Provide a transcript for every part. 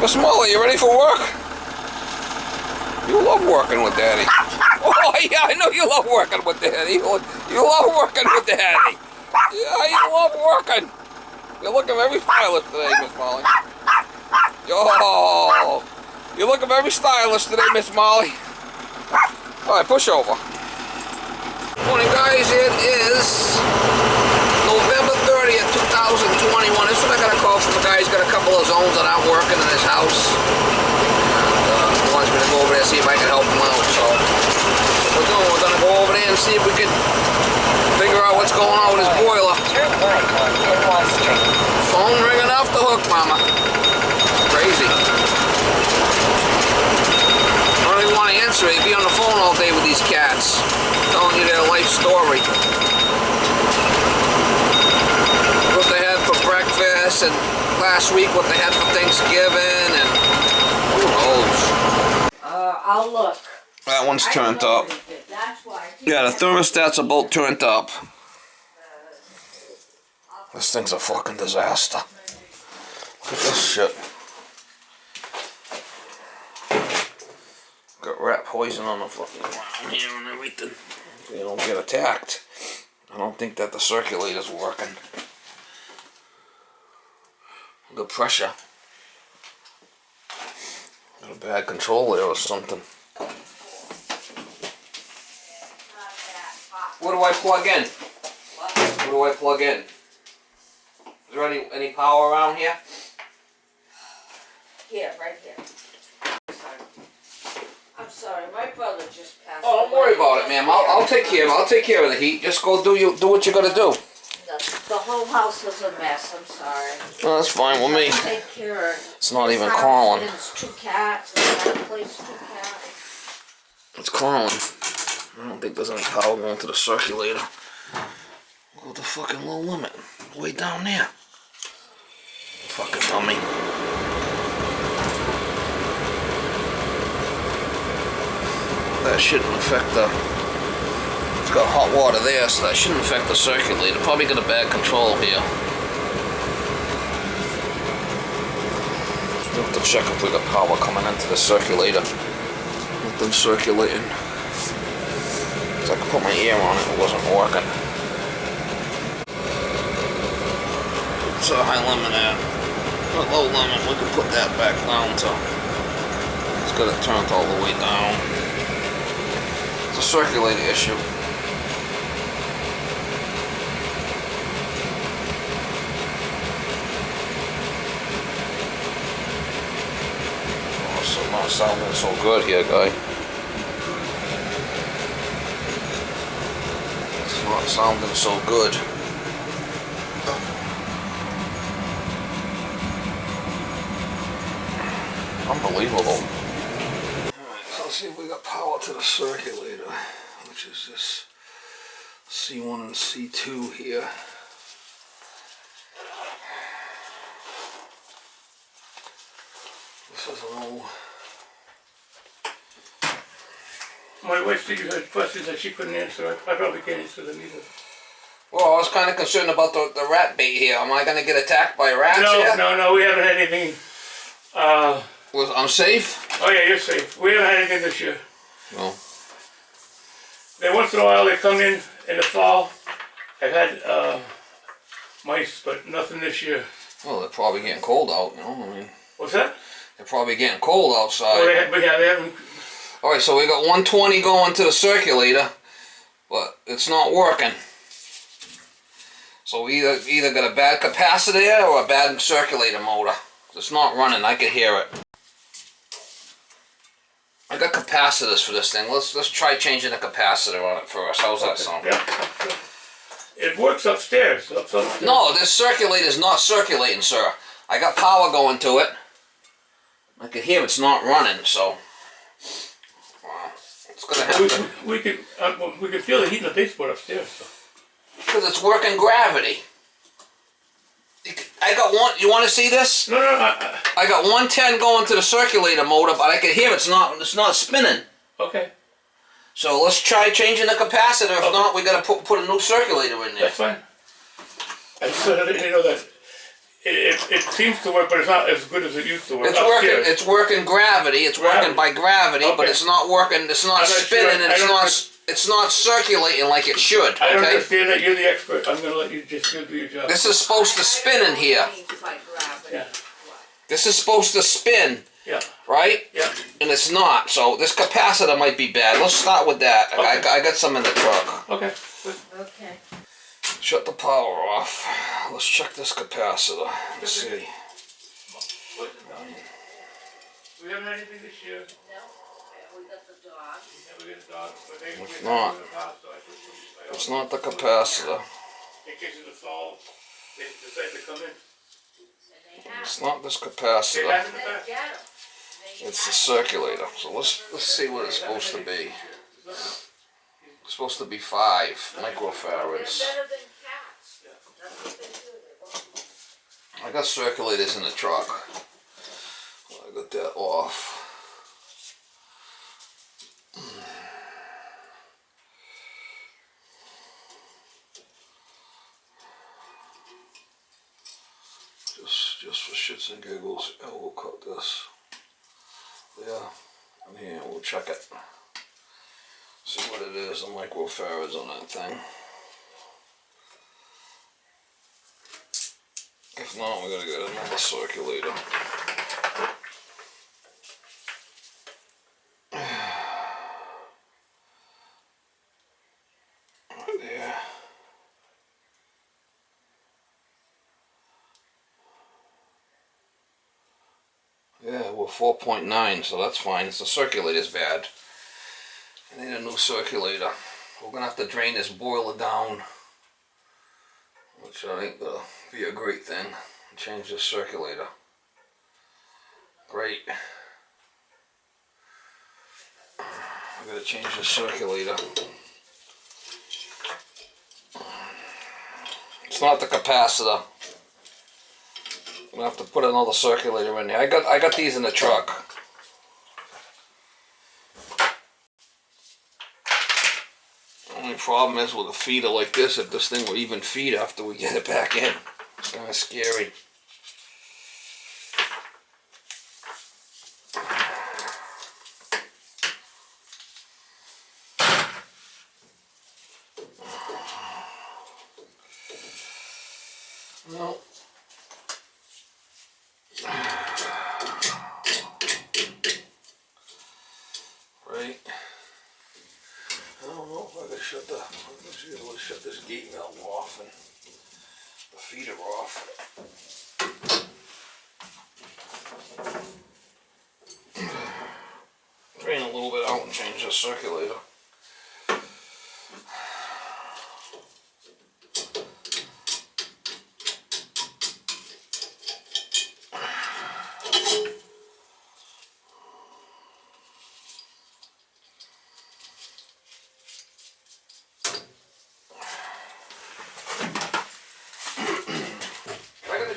Miss Molly, you ready for work? You love working with Daddy. Oh, yeah, I know you love working with Daddy. You love working with Daddy. Yeah, you love working. You're looking very stylish today, Miss Molly. Yo, you're looking very stylish today, Miss Molly. All right, push over. Morning, guys. It is November 30th, 2021. This is what I got a call from the guy. He's got a couple of zones that aren't working in his house. And he wants me to go over there and see if I can help him out. So we're going to go over there and see if we can figure out what's going on with his boiler. Phone ringing off the hook, Mama. Crazy. I don't even want to answer it. He'd be on the phone all day with these cats, telling you their life story. What they had for breakfast, and last week what they had for Thanksgiving, and who knows. I'll look. That one's turned up. Yeah, the thermostat's about turned up. This thing's a fucking disaster. Look at this shit. Got rat poison on the fucking ground here and everything. So you don't get attacked. I don't think that the circulator's working. Good pressure. Got a bad control there or something. What do I plug in? What do I plug in? Is there any power around here? Here, right here. I'm sorry, my brother just passed. Oh, don't worry about it, ma'am. I'll take care of it. I'll take care of the heat. Just go do what you gotta do. The whole house is a mess. I'm sorry. No, that's fine with me. Take care of it. It's not even calling. It's 2 cats. That place, 2 cats. It's calling. I don't think there's any power going to the circulator. Go to fucking low limit. Way down there. Fucking dummy. That shouldn't affect the... It's got hot water there, so that shouldn't affect the circulator. Probably got a bad control here. We'll have to check if we got power coming into the circulator. Nothing circulating. I could put my ear on it, it wasn't working. It's a high limit at. A low limit, we can put that back down to. It's got it turned all the way down. It's a circulator issue. Oh, it's not sounding so good here, guy. Not sounding so good. Unbelievable. Alright, so let's see if we got power to the circulator, which is this C1 and C2 here. This is an old... My wife had questions that she couldn't answer. I probably can't answer them either. Well, I was kind of concerned about the rat bait here. Am I going to get attacked by rats here? No, we haven't had anything. I'm safe? Oh yeah, you're safe. We haven't had anything this year. No. Then once in a while they come in the fall. I've had mice, but nothing this year. Well, they're probably getting cold out, you know? I mean, what's that? They're probably getting cold outside. Oh, they haven't. Alright, so we got 120 going to the circulator, but it's not working. So we either got a bad capacitor or a bad circulator motor. It's not running, I can hear it. I got capacitors for this thing. Let's try changing the capacitor on it first. How's that sound? Yeah. It works upstairs. No, this circulator's not circulating, sir. I got power going to it. I can hear it's not running, so... It's gonna have to... We could feel the heat in the baseboard upstairs. So. Because it's working gravity. I got one. You want to see this? No. I got 110 going to the circulator motor, but I can hear it's not spinning. Okay. So let's try changing the capacitor. If not, we got to put a new circulator in there. That's fine. I just didn't know that It seems to work, but it's not as good as it used to work. It's working. Upstairs. It's working gravity. It's working by gravity, but Okay. it's not working. It's not I'm not spinning, sure. and I it's don't not. under- It's not circulating like it should. I don't Okay. understand that. You're the expert. I'm gonna let you just do your job. This is supposed to spin in here. By gravity. Yeah. This is supposed to spin, Yeah. right? Yeah. And it's not. So this capacitor might be bad. Let's start with that. Okay. I got some in the truck. Okay. Good. Okay. Shut the power off. Let's check this capacitor. Let's see. What's it done? We haven't had anything this year. No, we got the dog. Yeah, we got a dog, but they It's we not. in the past, so I put some- It's not the capacitor. In case of the fall, they decide to come in. And they have. It's not this They capacitor. have in the They past. get 'em. They It's the have 'em. circulator. So let's see what it's supposed to be. It's supposed to be 5 microfarads. They're better than cats. That's what they do. They won't. I got circulators in the truck. I got that off. Just for shits and giggles, and we'll cut this. Yeah, and here we'll check it. See what it is, the microfarads on that thing. If not, we're gonna get another circulator. Right there. Yeah, we're 4.9, so that's fine. It's the circulator's bad. I need a new circulator. We're gonna have to drain this boiler down, which I think will be a great thing. Change the circulator. Great. I gotta change the circulator. It's not the capacitor. I'm gonna have to put another circulator in there. I got these in the truck. Only problem is with a feeder like this, if this thing will even feed after we get it back in. It's kind of scary. No. Right. I don't know if I can shut let's shut this gate valve off and the feeder off. Drain a little bit out and change the circulator.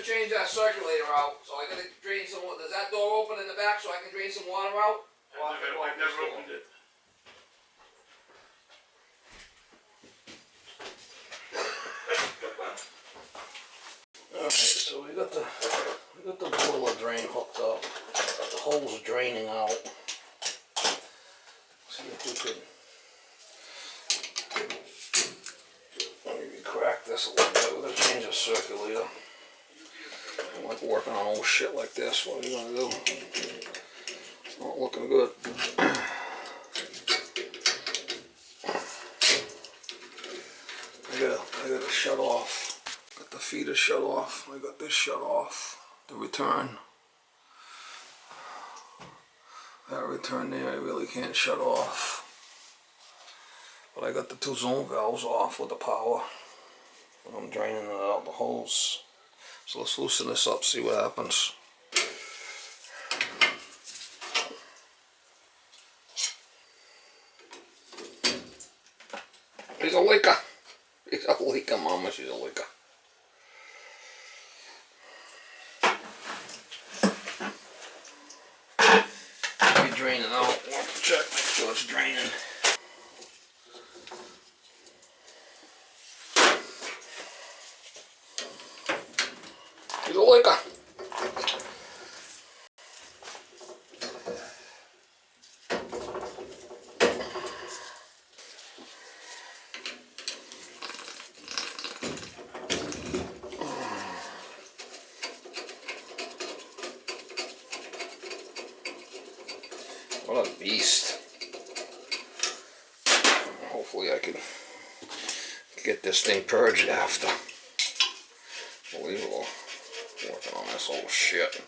Change that circulator out, so I gotta drain some water. Does that door open in the back so I can drain some water out? I've never opened it. Alright, so we got the boiler drain hooked up. The hole's draining out. See if we can maybe crack this a little bit. We're gonna change the circulator. I don't like working on old shit like this. What are you gonna do? Not looking good. I gotta shut off. Got the feeder shut off. I got this shut off. The return. That return there I really can't shut off. But I got the 2 zone valves off with the power. And I'm draining it out the hose. So let's loosen this up, see what happens. He's a leaker. He's a leaker, mama, she's a leaker. Be draining out. Check, make sure it's draining. He's a liquor. What a beast. Hopefully I can get this thing purged after. Unbelievable. Working on this old shit.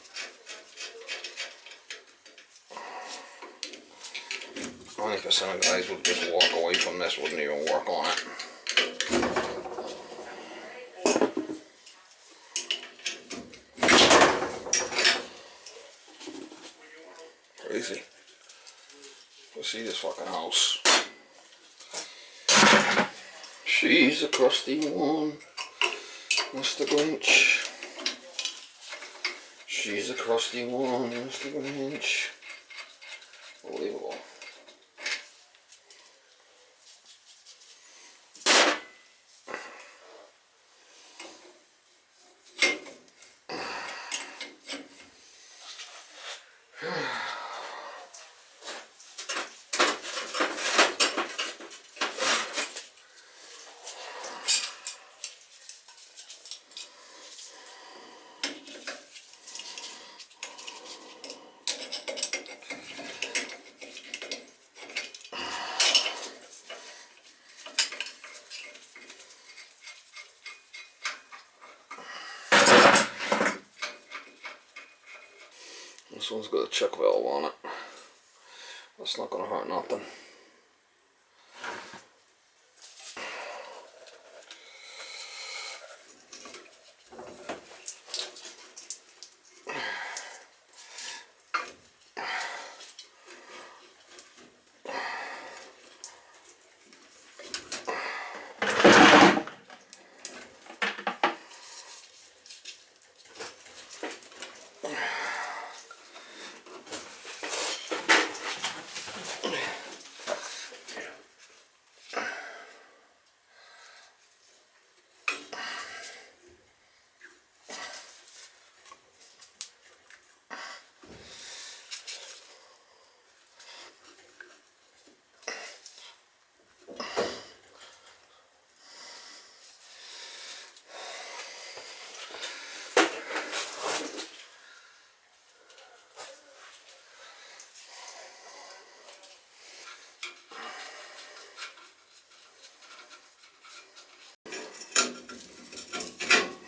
90% of guys would just walk away from this, wouldn't even work on it. Crazy. Let's see this fucking house. She's a crusty one, Mr. Grinch. She's a crusty one, Mr. Grinch. Unbelievable. This one's got a check valve on it. That's not gonna hurt nothing.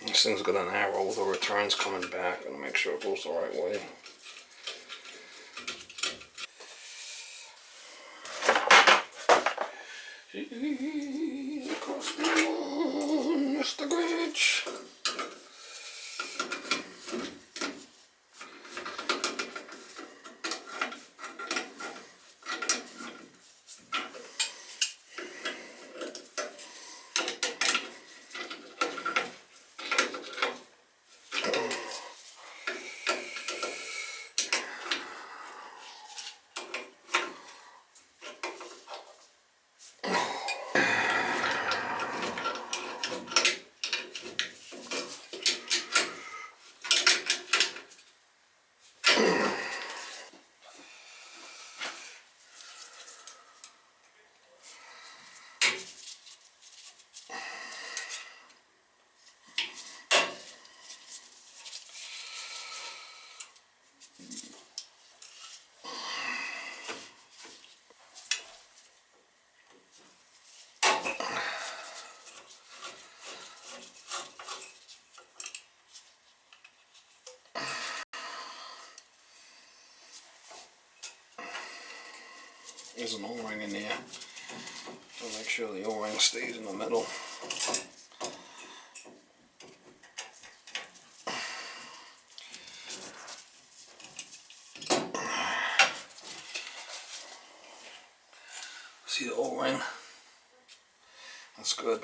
This thing's got an arrow with the returns coming back, and make sure it goes the right way. She's across the lawn, Mr. Grinch. There's an O-ring in there, so make sure the O-ring stays in the middle. See the O-ring? That's good.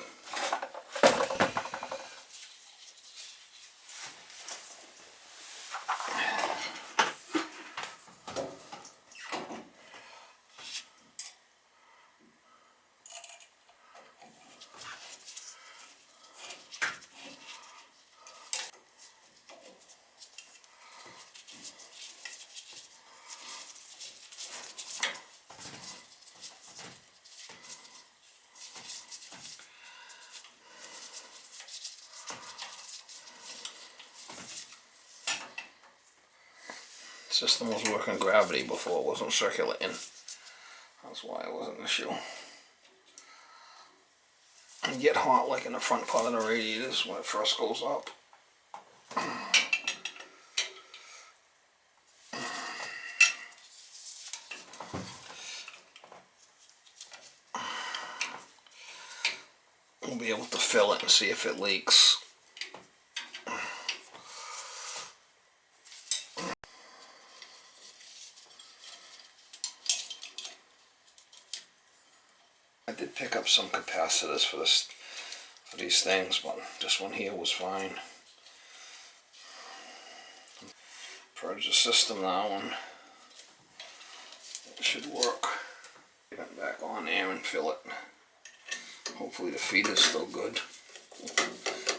System was working gravity before, it wasn't circulating. That's why it wasn't an issue. And get hot like in the front part of the radiators when it first goes up. We'll be able to fill it and see if it leaks. I did pick up some capacitors for these things, but this one here was fine. Purge the system now and it should work. Get it back on there and fill it. Hopefully the feed is still good.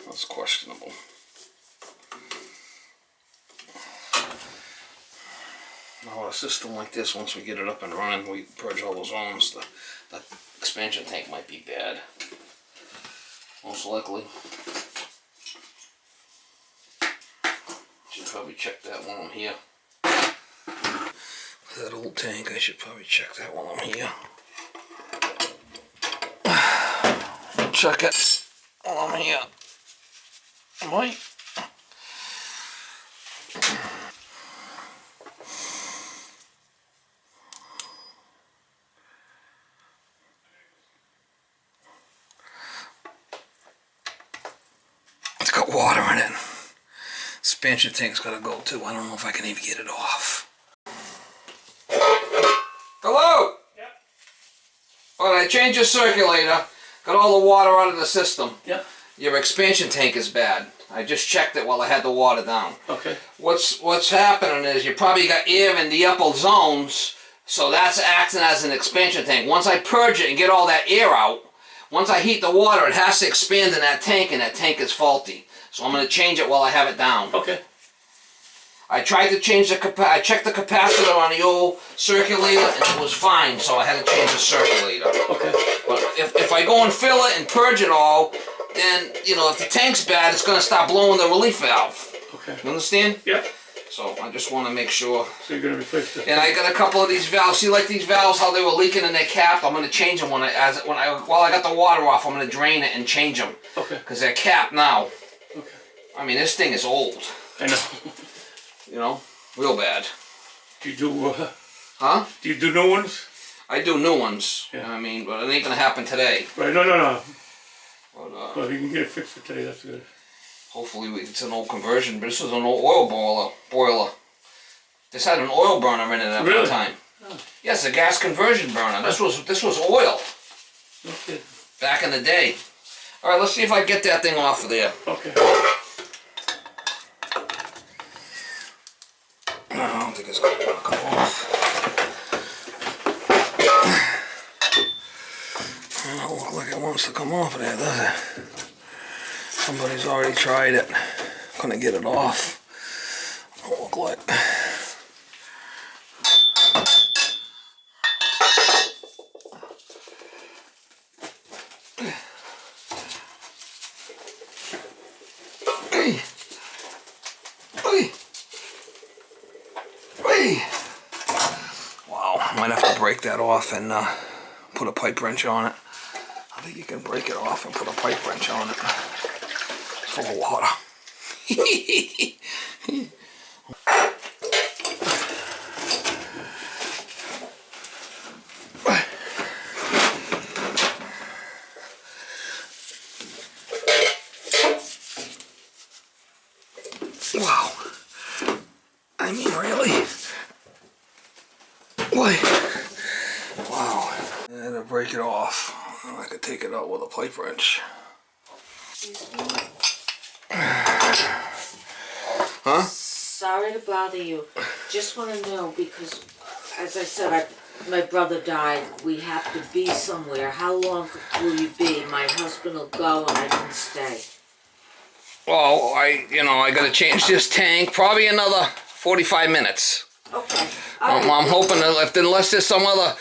That's questionable. Now a system like this, once we get it up and running, we purge all the zones, the expansion tank might be bad. Most likely. Should probably check that while I'm here. That old tank, I should probably check that while I'm here. Check it while I'm here. Might. It's got water in it. Expansion tank's gotta go too. I don't know if I can even get it off. Hello? Yep. Alright, I changed your circulator. Got all the water out of the system. Yeah. Your expansion tank is bad. I just checked it while I had the water down. Okay. What's happening is you probably got air in the upper zones, so that's acting as an expansion tank. Once I purge it and get all that air out, once I heat the water, it has to expand in that tank, and that tank is faulty. So I'm going to change it while I have it down. Okay. I tried to change I checked the capacitor on the old circulator, and it was fine, so I had to change the circulator. Okay. But if I go and fill it and purge it all, then, you know, if the tank's bad, it's going to stop blowing the relief valve. Okay. You understand? Yep. So I just want to make sure. So you're gonna replace this. And I got a couple of these valves. See, like these valves, how they were leaking in their cap. I'm going to change them while I got the water off. I'm going to drain it and change them. Okay. Because they're capped now. Okay. I mean, this thing is old. I know. You know, real bad. Do you do? Huh? Do you do new ones? I do new ones. Yeah. I mean, but it ain't going to happen today. Right. No. But, Well, if you can get it fixed for today, that's good. hopefully it's an old conversion. But this was an old oil boiler. This had an oil burner in it at one time. Oh. Yes, a gas conversion burner. This was oil. Okay. Back in the day. All right, let's see if I can get that thing off of there. Okay. No, I don't think it's going to come off. It don't look like it wants to come off of there, does it? Somebody's already tried it. Couldn't get it off. Don't look like. Wow, I might have to break that off and put a pipe wrench on it. I think you can break it off and put a pipe wrench on it. It's full of water. Wow. I mean, really? Boy. Wow. I had to break it off. I could take it out with a pipe wrench. Huh? Sorry to bother you. Just want to know because, as I said, my brother died. We have to be somewhere. How long will you be? My husband will go and I can stay. Well, I gotta change this tank. Probably another 45 minutes. Okay. I'm hoping that unless there's some other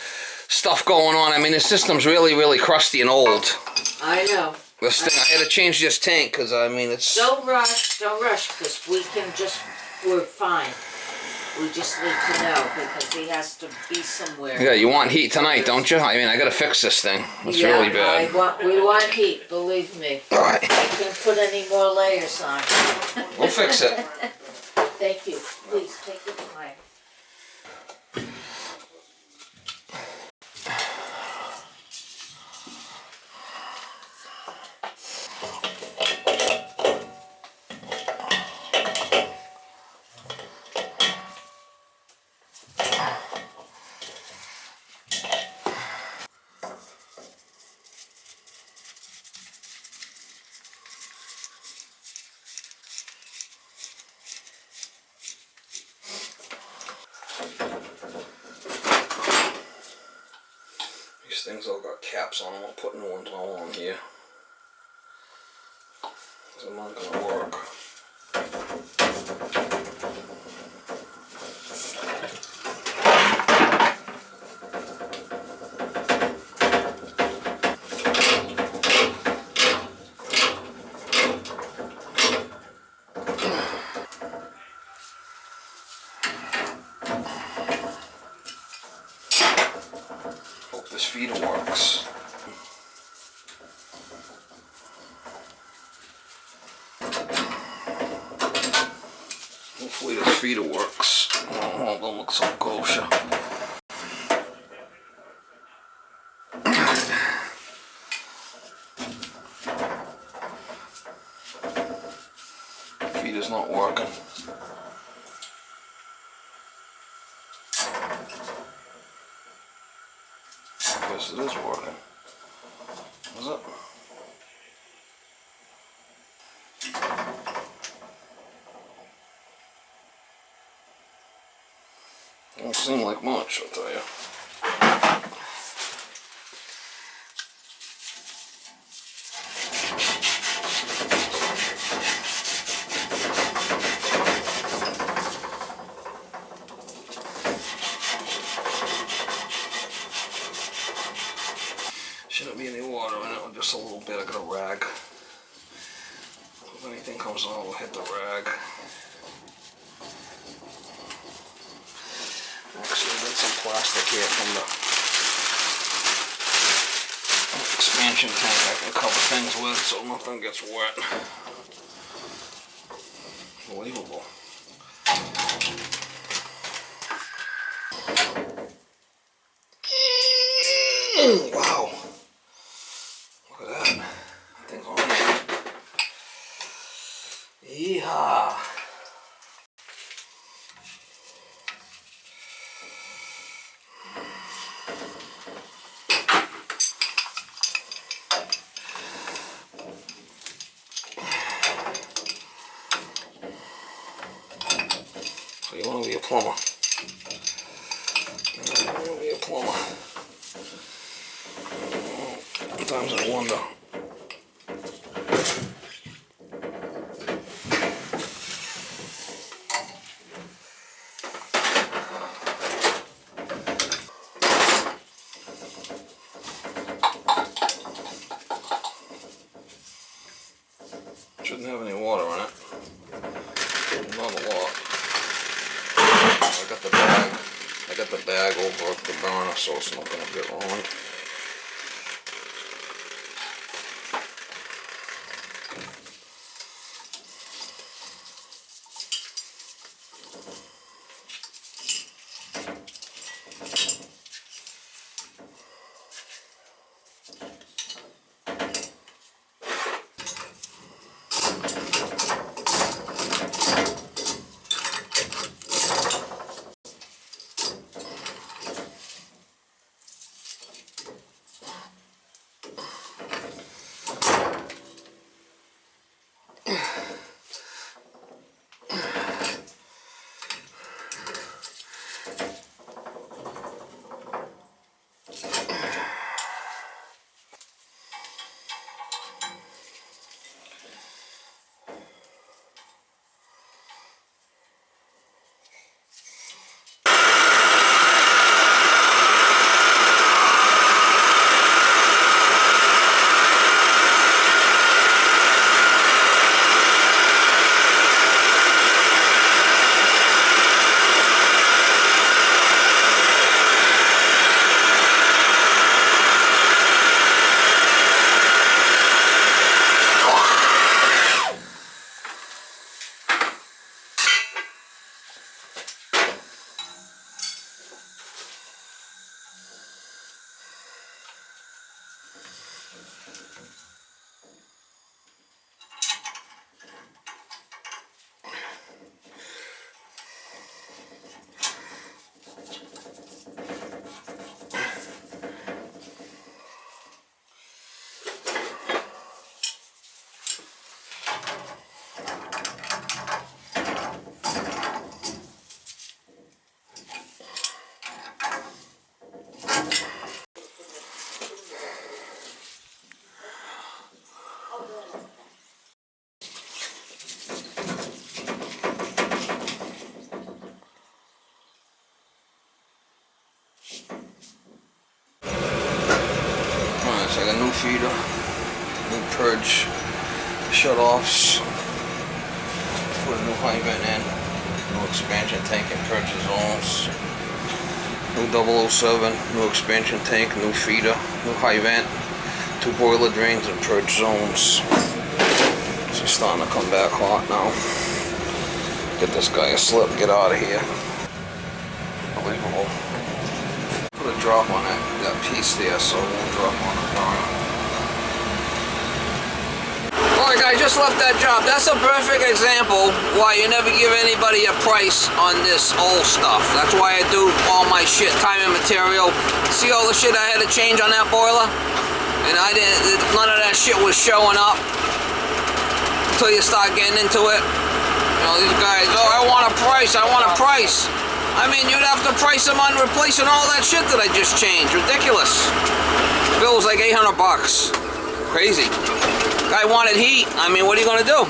stuff going on. I mean, the system's really, really crusty and old. I know. This thing, I had to change this tank because I mean it's. Don't rush, because we can just. We're fine. We just need to know because he has to be somewhere. Yeah, you want heat tonight, don't you? I mean, I gotta fix this thing. It's Yeah, really bad. we want heat, believe me. Alright, I can't put any more layers on. we'll fix it. Thank you. Please take your time. These things all got caps on them. I'll put new ones all on here. They're not gonna work. Hope this feeder works. Hopefully this feeder works. Oh, don't look so kosher. Feeder's not working. Yes, it is working. Is it? Don't seem like much, I'll tell you. Shouldn't be any water in it, just a little bit. I got a rag. If anything comes on, we'll hit the rag. Actually, I got some plastic here from the expansion tank I can cover things with so nothing gets wet. Unbelievable. Wow. Look at that. That thing's on there. Yeehaw. So you want to be a plumber. You want to be a plumber. Sometimes I wonder. Shouldn't have any water in it. Not a lot. I got the bag over the burner so it's not going to get wrong. It's like a new feeder, new purge, shut-offs, put a new hydrant in, new expansion tank and purge zones, new 007, new expansion tank, new feeder, new hydrant, 2 boiler drains and purge zones. She's starting to come back hot now. Get this guy a slip, get out of here. Unbelievable. Put a drop on that piece there so it won't drop on the bottom. Alright guys, just left that job. That's a perfect example why you never give anybody a price on this old stuff. That's why I do all my shit, time and material. See all the shit I had to change on that boiler? And I didn't, none of that shit was showing up until you start getting into it. You know, these guys, oh, I want a price, I want a price. I mean, you'd have to price them on replacing all that shit that I just changed. Ridiculous. Bill was like 800 bucks. Crazy. Guy wanted heat. I mean, what are you gonna do?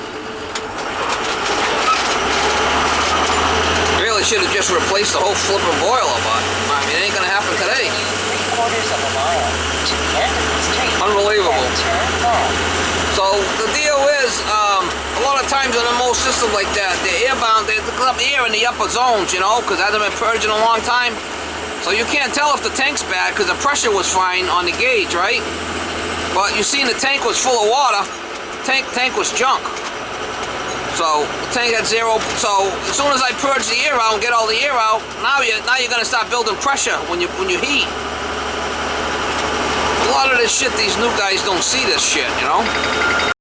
Really should have just replaced the whole flipping boiler, but I mean, it ain't gonna happen today. 3/4 of a mile to Canton Street. Unbelievable. Turn left. So the deal is, a lot of times on a most system like that, they're airbound, they have air in the upper zones, you know, because it hasn't been purged in a long time. So you can't tell if the tank's bad because the pressure was fine on the gauge, right? But you seen the tank was full of water. Tank was junk. So the tank had zero. So as soon as I purge the air out and get all the air out, now you're gonna start building pressure when you heat. A lot of this shit, these new guys don't see this shit, you know.